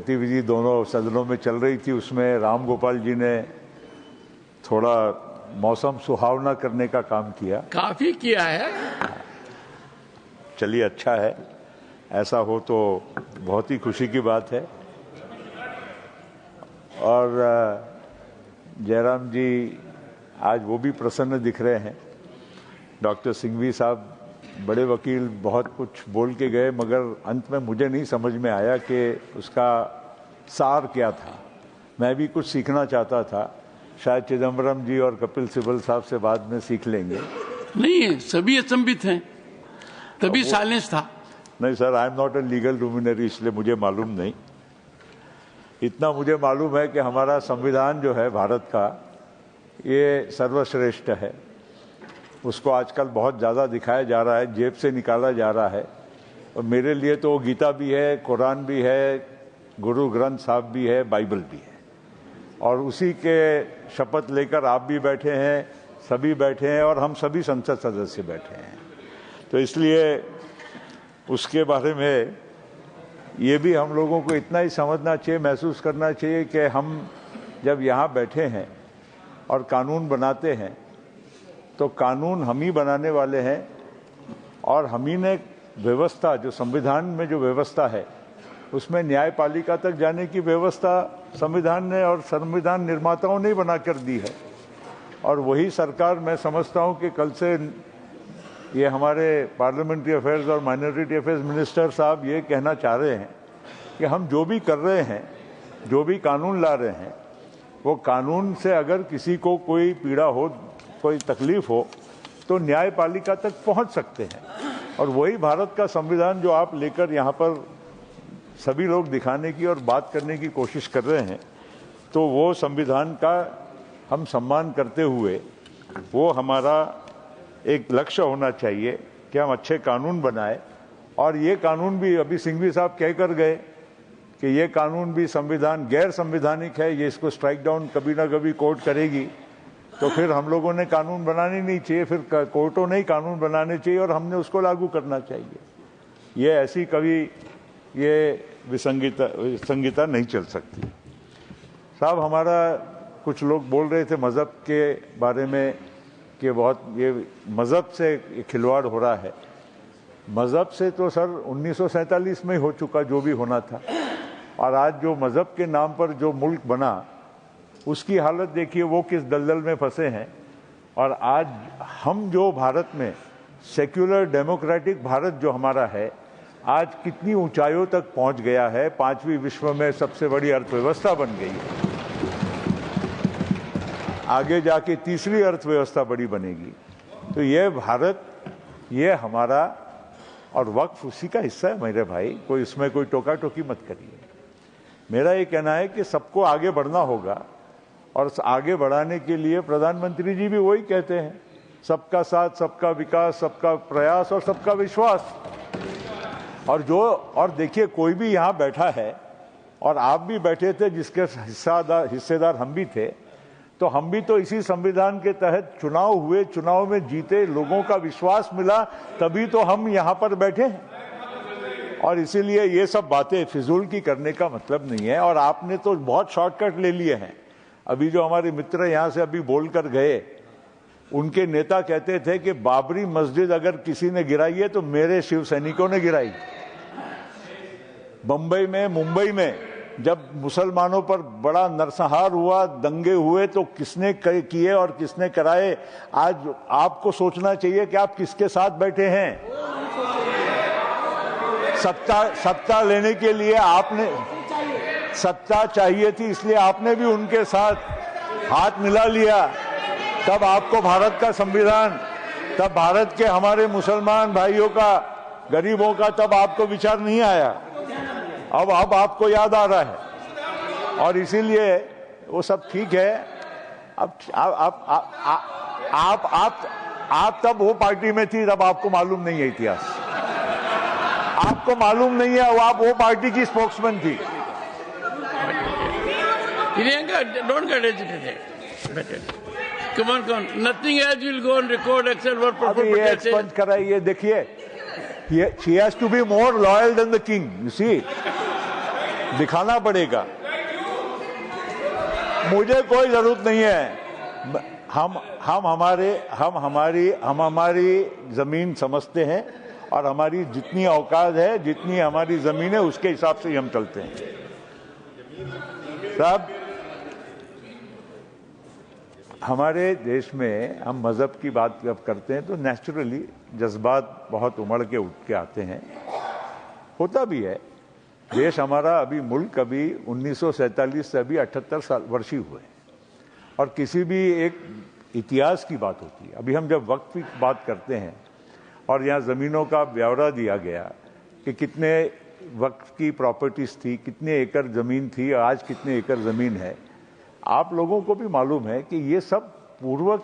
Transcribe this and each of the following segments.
गतिविधि दोनों सदनों में चल रही थी, उसमें राम गोपाल जी ने थोड़ा मौसम सुहावना करने का काम किया। काफी किया है। चलिए, अच्छा है, ऐसा हो तो बहुत ही खुशी की बात है। और जयराम जी आज वो भी प्रसन्न दिख रहे हैं। डॉक्टर सिंघवी साहब बड़े वकील, बहुत कुछ बोल के गए, मगर अंत में मुझे नहीं समझ में आया कि उसका सार क्या था। मैं भी कुछ सीखना चाहता था, शायद चिदम्बरम जी और कपिल सिब्बल साहब से बाद में सीख लेंगे। नहीं है, सभी अचंभित हैं, तभी साइलेंस था। नहीं sir, I am not a legal luminary, इसलिए मुझे मालूम नहीं। इतना मुझे मालूम है कि हमारा संविधान जो है भारत का, ये सर्वश्रेष्ठ है। उसको आजकल बहुत ज़्यादा दिखाया जा रहा है, जेब से निकाला जा रहा है। और मेरे लिए तो गीता भी है, कुरान भी है, गुरु ग्रंथ साहब भी है, बाइबल भी है। और उसी के शपथ लेकर आप भी बैठे हैं, सभी बैठे हैं, और हम सभी संसद सदस्य बैठे हैं। तो इसलिए उसके बारे में ये भी हम लोगों को इतना ही समझना चाहिए, महसूस करना चाहिए कि हम जब यहाँ बैठे हैं और कानून बनाते हैं तो कानून हम ही बनाने वाले हैं, और हम ही ने व्यवस्था, जो संविधान में जो व्यवस्था है उसमें न्यायपालिका तक जाने की व्यवस्था संविधान ने और संविधान निर्माताओं ने बना कर दी है। और वही सरकार, मैं समझता हूँ कि कल से ये हमारे पार्लियामेंट्री अफेयर्स और माइनॉरिटी अफेयर्स मिनिस्टर साहब ये कहना चाह रहे हैं कि हम जो भी कर रहे हैं, जो भी कानून ला रहे हैं, वो कानून से अगर किसी को कोई पीड़ा हो, कोई तकलीफ हो, तो न्यायपालिका तक पहुंच सकते हैं। और वही भारत का संविधान जो आप लेकर यहाँ पर सभी लोग दिखाने की और बात करने की कोशिश कर रहे हैं, तो वो संविधान का हम सम्मान करते हुए, वो हमारा एक लक्ष्य होना चाहिए कि हम अच्छे कानून बनाए। और ये कानून भी, अभी सिंघवी साहब कह कर गए कि ये कानून भी संविधान गैर संवैधानिक है, ये इसको स्ट्राइक डाउन कभी ना कभी कोर्ट करेगी, तो फिर हम लोगों ने कानून बनाने नहीं चाहिए, फिर कोर्टों ने ही कानून बनाने चाहिए और हमने उसको लागू करना चाहिए। ये ऐसी कभी ये विसंगीता नहीं चल सकती। साहब, हमारा कुछ लोग बोल रहे थे मज़हब के बारे में कि बहुत ये मज़हब से खिलवाड़ हो रहा है। मज़हब से तो सर 1947 में हो चुका जो भी होना था, और आज जो मज़हब के नाम पर जो मुल्क बना, उसकी हालत देखिए, वो किस दलदल में फंसे हैं। और आज हम जो भारत में सेक्युलर डेमोक्रेटिक भारत जो हमारा है, आज कितनी ऊंचाइयों तक पहुंच गया है, 5वीं विश्व में सबसे बड़ी अर्थव्यवस्था बन गई है, आगे जाके तीसरी अर्थव्यवस्था बड़ी बनेगी। तो ये भारत, ये हमारा, और वक्फ उसी का हिस्सा है मेरे भाई, कोई इसमें कोई टोका टोकी मत करिए। मेरा ये कहना है कि सबको आगे बढ़ना होगा, और आगे बढ़ाने के लिए प्रधानमंत्री जी भी वही कहते हैं, सबका साथ, सबका विकास, सबका प्रयास और सबका विश्वास। और देखिए, कोई भी यहाँ बैठा है, और आप भी बैठे थे, जिसके हिस्सेदार हम भी थे, तो हम भी तो इसी संविधान के तहत चुनाव हुए, चुनाव में जीते, लोगों का विश्वास मिला, तभी तो हम यहाँ पर बैठे हैं। और इसीलिए ये सब बातें फिजूल की करने का मतलब नहीं है। और आपने तो बहुत शॉर्टकट ले लिए हैं। अभी जो हमारे मित्र यहाँ से अभी बोल कर गए, उनके नेता कहते थे कि बाबरी मस्जिद अगर किसी ने गिराई है तो मेरे शिव सैनिकों ने गिराई। बंबई में, मुंबई में जब मुसलमानों पर बड़ा नरसंहार हुआ, दंगे हुए, तो किसने किए और किसने कराए? आज आपको सोचना चाहिए कि आप किसके साथ बैठे हैं। सत्ता लेने के लिए आपने, सत्ता चाहिए थी, इसलिए आपने भी उनके साथ हाथ मिला लिया। तब आपको भारत का संविधान, तब भारत के हमारे मुसलमान भाइयों का, गरीबों का, तब आपको विचार नहीं आया। अब आपको याद आ रहा है। और इसीलिए वो सब ठीक है। अब आप तब वो पार्टी में थी, तब आपको मालूम नहीं है इतिहास, आपको मालूम नहीं है। वो आप वो पार्टी की स्पोक्समैन थी। Priyanka, don't get agitated. Come on. Nothing else will go on record except what Prabhu expunge कराइए। देखिए, she has to be more loyal than the king. You see, दिखाना पड़ेगा। मुझे कोई जरूरत नहीं है, हम हमारी जमीन समझते हैं और हमारी जितनी औकात है, जितनी हमारी जमीन है, उसके हिसाब से ही हम चलते हैं। साहब, हमारे देश में हम मजहब की बात जब करते हैं तो नेचुरली जज्बात बहुत उमड़ के उठ के आते हैं, होता भी है। देश हमारा अभी मुल्क अभी 1947 से अभी 78 वर्ष ही हुए, और किसी भी एक इतिहास की बात होती है। अभी हम जब वक्त की बात करते हैं और यहाँ ज़मीनों का ब्यौरा दिया गया कि कितने वक्त की प्रॉपर्टीज थी, कितने एकड़ ज़मीन थी, आज कितने एकड़ ज़मीन है। आप लोगों को भी मालूम है कि ये सब पूर्वक,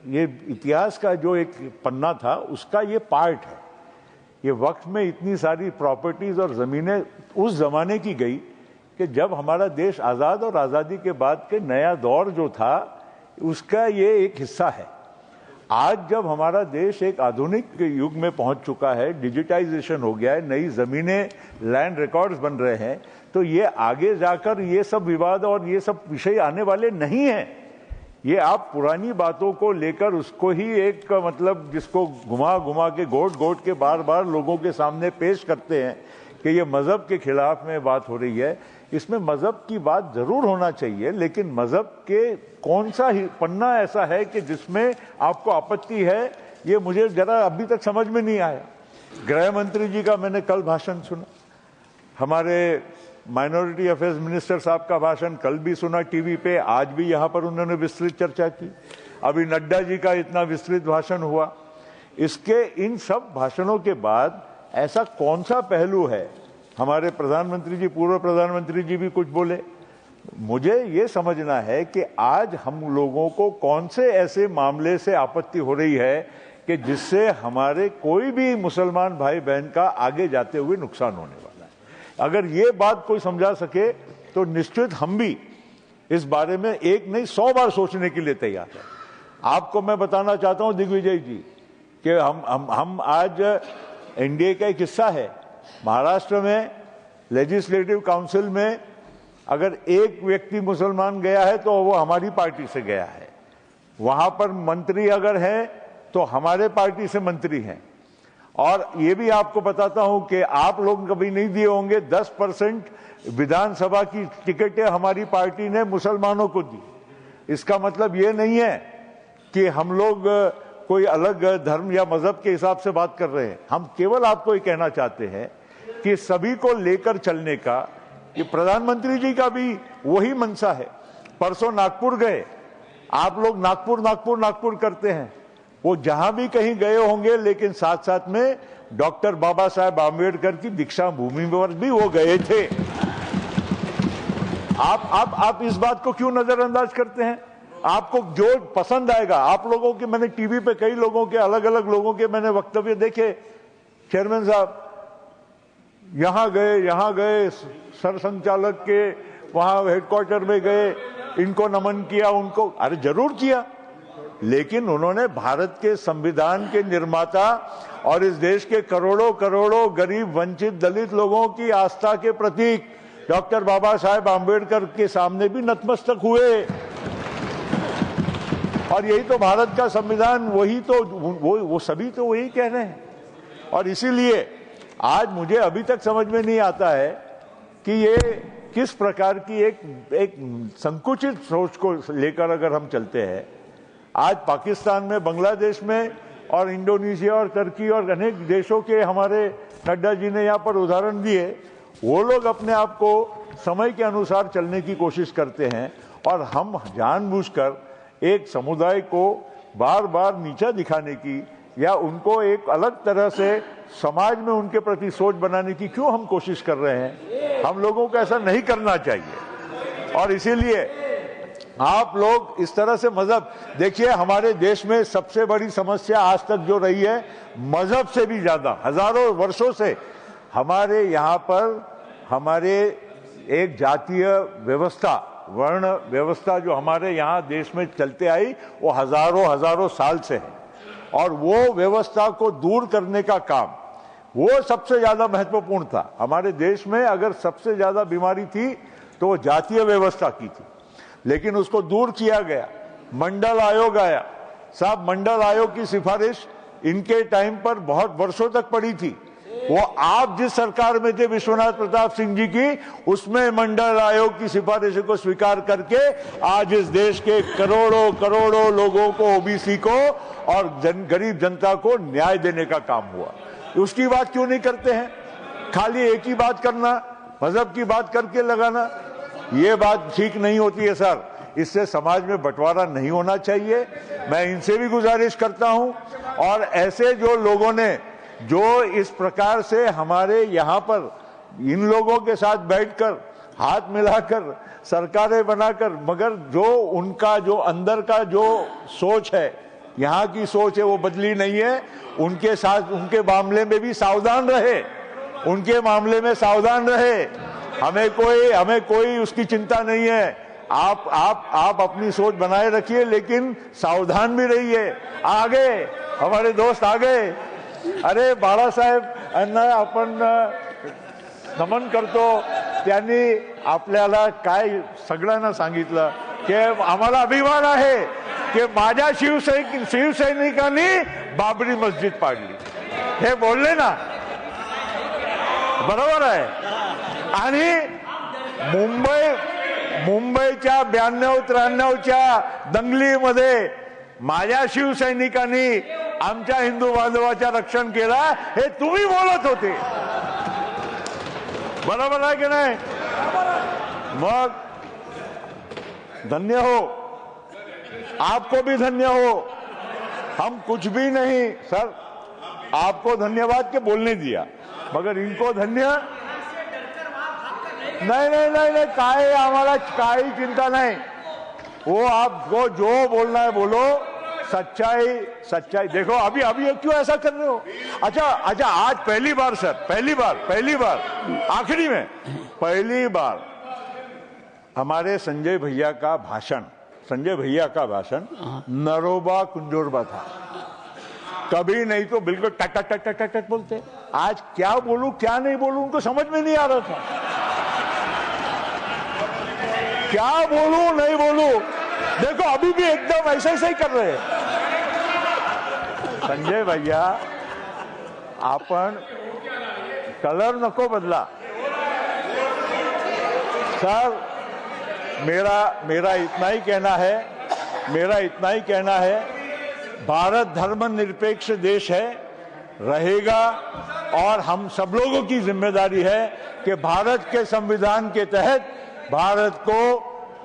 ये इतिहास का जो एक पन्ना था उसका ये पार्ट है। ये वक्त में इतनी सारी प्रॉपर्टीज और ज़मीनें उस ज़माने की गई कि जब हमारा देश आज़ाद, और आज़ादी के बाद के नया दौर जो था उसका ये एक हिस्सा है। आज जब हमारा देश एक आधुनिक युग में पहुंच चुका है, डिजिटाइजेशन हो गया है, नई ज़मीनें, लैंड रिकॉर्ड्स बन रहे हैं, तो ये आगे जाकर ये सब विवाद और ये सब विषय आने वाले नहीं हैं। ये आप पुरानी बातों को लेकर उसको ही एक मतलब जिसको घुमा घुमा के गोट गोट के बार बार लोगों के सामने पेश करते हैं कि ये मजहब के खिलाफ में बात हो रही है। इसमें मजहब की बात जरूर होना चाहिए, लेकिन मजहब के कौन सा ही पन्ना ऐसा है कि जिसमें आपको आपत्ति है, ये मुझे जरा अभी तक समझ में नहीं आया। गृह मंत्री जी का मैंने कल भाषण सुना, हमारे माइनॉरिटी अफेयर्स मिनिस्टर साहब का भाषण कल भी सुना टीवी पे, आज भी यहाँ पर उन्होंने विस्तृत चर्चा की। अभी नड्डा जी का इतना विस्तृत भाषण हुआ। इसके इन सब भाषणों के बाद ऐसा कौन सा पहलू है, हमारे प्रधानमंत्री जी, पूर्व प्रधानमंत्री जी भी कुछ बोले, मुझे ये समझना है कि आज हम लोगों को कौन से ऐसे मामले से आपत्ति हो रही है कि जिससे हमारे कोई भी मुसलमान भाई बहन का आगे जाते हुए नुकसान होने वाला है। अगर ये बात कोई समझा सके तो निश्चित हम भी इस बारे में एक नहीं 100 बार सोचने के लिए तैयार है। आपको मैं बताना चाहता हूं दिग्विजय जी कि हम आज एनडीए का एक हिस्सा है। महाराष्ट्र में लेजिस्लेटिव काउंसिल में अगर एक व्यक्ति मुसलमान गया है तो वो हमारी पार्टी से गया है। वहां पर मंत्री अगर है तो हमारे पार्टी से मंत्री हैं। और ये भी आपको बताता हूं कि आप लोग कभी नहीं दिए होंगे, 10% विधानसभा की टिकटें हमारी पार्टी ने मुसलमानों को दी। इसका मतलब ये नहीं है कि हम लोग कोई अलग धर्म या मजहब के हिसाब से बात कर रहे हैं। हम केवल आपको ये कहना चाहते हैं कि सभी को लेकर चलने का, ये प्रधानमंत्री जी का भी वही मंशा है। परसों नागपुर गए, आप लोग नागपुर करते हैं, वो जहां भी कहीं गए होंगे, लेकिन साथ साथ में डॉक्टर बाबा साहेब आम्बेडकर की दीक्षा भूमि पर भी वो गए थे। आप इस बात को क्यों नजरअंदाज करते हैं? आपको जो पसंद आएगा, आप लोगों के, मैंने टीवी पे कई लोगों के, अलग अलग लोगों के मैंने वक्तव्य देखे। चेयरमैन साहब यहां गए, सरसंचालक के वहां हेडक्वार्टर में गए, इनको नमन किया, उनको, अरे जरूर किया, लेकिन उन्होंने भारत के संविधान के निर्माता और इस देश के करोड़ों करोड़ों गरीब, वंचित, दलित लोगों की आस्था के प्रतीक डॉक्टर बाबा साहेब आम्बेडकर के सामने भी नतमस्तक हुए। और यही तो भारत का संविधान, वही तो वो सभी तो वही कह रहे हैं। और इसीलिए आज मुझे अभी तक समझ में नहीं आता है कि ये किस प्रकार की एक संकुचित सोच को लेकर अगर हम चलते हैं। आज पाकिस्तान में, बांग्लादेश में और इंडोनेशिया और तुर्की और अनेक देशों के हमारे नड्डा जी ने यहाँ पर उदाहरण दिए, वो लोग अपने आप को समय के अनुसार चलने की कोशिश करते हैं और हम जानबूझकर एक समुदाय को बार बार नीचा दिखाने की या उनको एक अलग तरह से समाज में उनके प्रति सोच बनाने की क्यों हम कोशिश कर रहे हैं? हम लोगों को ऐसा नहीं करना चाहिए। और इसीलिए आप लोग इस तरह से मजहब, देखिए हमारे देश में सबसे बड़ी समस्या आज तक जो रही है, मजहब से भी ज्यादा हजारों वर्षों से हमारे यहाँ पर हमारे एक जातीय व्यवस्था, वर्ण व्यवस्था जो हमारे यहाँ देश में चलते आई, वो हजारों साल से है। और वो व्यवस्था को दूर करने का काम वो सबसे ज्यादा महत्वपूर्ण था। हमारे देश में अगर सबसे ज्यादा बीमारी थी तो वो जातीय व्यवस्था की थी, लेकिन उसको दूर किया गया। मंडल आयोग आया। साहब, मंडल आयोग की सिफारिश इनके टाइम पर बहुत वर्षों तक पड़ी थी। वो आप जिस सरकार में थे विश्वनाथ प्रताप सिंह जी की, उसमें मंडल आयोग की सिफारिश को स्वीकार करके आज इस देश के करोड़ों करोड़ों लोगों को, ओबीसी को और गरीब जनता को न्याय देने का काम हुआ। उसकी बात क्यों नहीं करते हैं? खाली एक ही बात करना, मजहब की बात करके लगाना, ये बात ठीक नहीं होती है सर। इससे समाज में बंटवारा नहीं होना चाहिए। मैं इनसे भी गुजारिश करता हूं, और ऐसे जो लोगों ने जो इस प्रकार से हमारे यहाँ पर इन लोगों के साथ बैठकर हाथ मिलाकर सरकारें बनाकर, मगर जो उनका जो अंदर का जो सोच है, यहाँ की सोच है, वो बदली नहीं है। उनके साथ, उनके मामले में भी सावधान रहे, उनके मामले में सावधान रहे। हमें कोई उसकी चिंता नहीं है। आप अपनी सोच बनाए रखिए, लेकिन सावधान भी रहिए। आगे हमारे दोस्त आगे, अरे बाळासाहेब यांना आपण नमन करतो। त्यांनी आपल्याला काय सगळ्यांना सांगितलं की आम्हाला अभिमान आहे की माझ्या शिवसैनिकांनी बाबरी मस्जिद पाडली, हे बोलले ना, बरोबर आहे। आणि मुंबईच्या 92-93च्या दंगलीमध्ये माझ्या शिवसैनिकांनी आमच्या हिंदू बांधवाच्या रक्षण केला, हे तुम्ही बोलत होते, बरोबर आहे की नाही? मग धन्य हो, आपको भी धन्य हो। हम कुछ भी नहीं सर, आपको धन्यवाद के बोलने दिया, मगर इनको धन्य नहीं, काय आम्हाला काही चिंता नहीं। वो आपको जो बोलना है बोलो, सच्चाई देखो। अभी क्यों ऐसा कर रहे हो? अच्छा, आज पहली बार सर, पहली बार आखिरी में पहली बार हमारे संजय भैया का भाषण नरोबा कुंजोरबा था। कभी नहीं तो बिल्कुल टक टक टक टक टक बोलते। आज क्या बोलूं क्या नहीं बोलूं उनको समझ में नहीं आ रहा था। क्या बोलूं नहीं बोलूं, देखो अभी भी एकदम ऐसा ही कर रहे हैं। संजय भैया, आपण कलर नको बदला सर। मेरा इतना ही कहना है, भारत धर्मनिरपेक्ष देश है, रहेगा, और हम सब लोगों की जिम्मेदारी है कि भारत के संविधान के तहत भारत को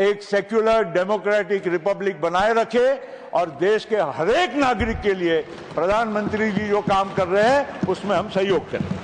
एक सेक्युलर डेमोक्रेटिक रिपब्लिक बनाए रखे, और देश के हर एक नागरिक के लिए प्रधानमंत्री जी जो काम कर रहे हैं उसमें हम सहयोग करें।